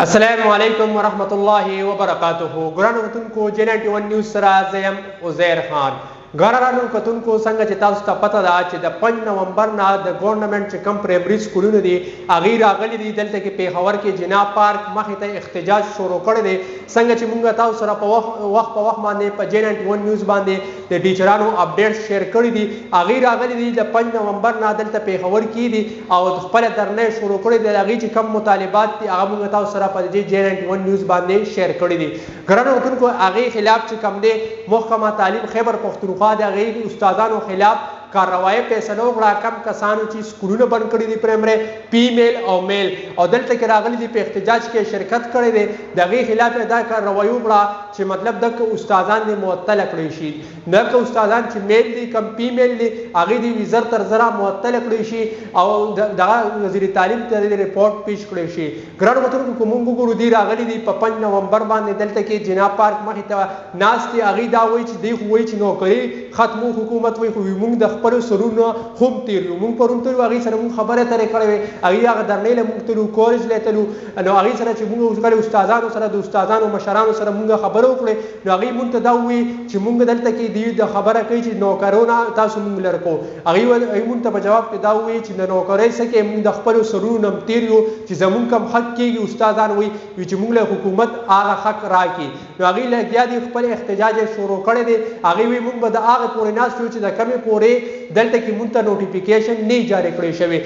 السلام علیکم ورحمۃ اللہ وبرکاتہ ګرانو کتونکو J91 نیوز سره زم عزیر خان ګرانو کتونکو څنګه چې تاسو ته پته ده چې د 5 نومبر نه د ګورنمنت چې کم پرایمري سکولونه دي هغه راغلي دي دلته کې پیښور کې جناب پارک مخې ته احتجاج شروع کړی دی څنګه چې موږ تاسو سره په وخت باندې په J91 نیوز باندې د ټیچرانو اپډیټ شیر کړی دي هغه راغلي دي د 5 نومبر نه دلته پیښور کې دي او خپل درنه شروع کړی دی هغه چې کم مطالبات دي هغه موږ تاسو سره په J91 نیوز باندې شیر کړی دي ګرانو کتونکو هغه خلاف چې کم دی محکمه تعلیم خیبر پختونخوا د هغې استادانو خلاف کاروایی فیصله وکړه کم کسانو چې سکولونه بند کړي دي پرایمري فیمیل او میل او دلته کې راغلي دي په احتجاج کې شرکت کړی دی د هغې خلاف دا کاروایی وکړه چې مطلب دغه استادان دې معطله کړی شي دغه استادان چې میل دي کم فیمیل دي هغې دې وزر تر زره معطله کړی شي او دغه وزیر تعلیم ته دې رپورټ پیش کړی شي ګرانو کتونکو که موږ وګورو دوی راغلي دي په 5 نومبر باندې دلته کې جناب پارک مخې ته ناست دي هغې دا وایي چې دوی خو وایي چې نوکري ختمو حکومت وایي خو موږ د خپلو سرونه هم تیر یو موږ پرون تلو هغې سره موږ خبرې اترې کړې وې هغې هغه درنۍ له موږ تلو کالج له تلو نو هغې سره چې موږ استادانو سره د استادانو مشرانو سره موږ خبرې وکړې نو هغې موږ ته دا ووایي چې موږ دلته کې دوی د خبره کوي چې نوکرونه تاسو موږ لر کو هغې موږ ته په جواب کې دا ووایي چې د نوکرۍ څه کې موږ د خپلو سرونو نه تیر یو چې زموږ کم حق کېږي استادان وایي چې موږ له حکومت هغه حق راکړي نو هغې لګیا دي خپل احتجاج یې شروع کړی دی هغې وایي موږ به د هغې پورې ناست یو چې د کمې پورې دلته کې مونږ ته نوټیفیکیشن نه جاری کړی شوی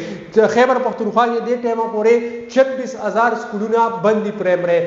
خیبر پختونخوا کې دې ټایمه پورې 26000 سکولونه بند دي پرایمري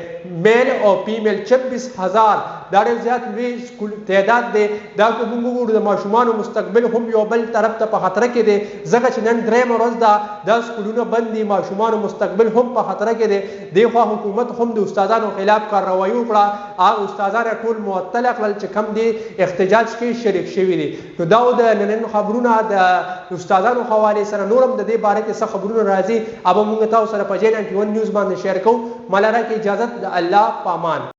میل او فیمیل 26000 دا ډېر زیات لوی سکول تعداد دی دا که موږ وګورو د ماشومانو مستقبل هم یو بل طرف ته په خطره کې دی ځکه چې نن درېیمه ورځ ده دا سکولونه بند دي ماشومانو مستقبل هم په خطره کې دی دې خوا حکومت هم د استادانو خلاف کاروایی وکړه هغه استادان ټول معطله کړل چې کم دي احتجاج کې شریک شوي دي نو دا د نننو خبرونه د استادانو حواله سره نورم د دې باره کې څه خبرونه راځي اب موږ تاسو سره په J91 نیوز باندې شیر کوو ملاره کې اجازه د الله پامان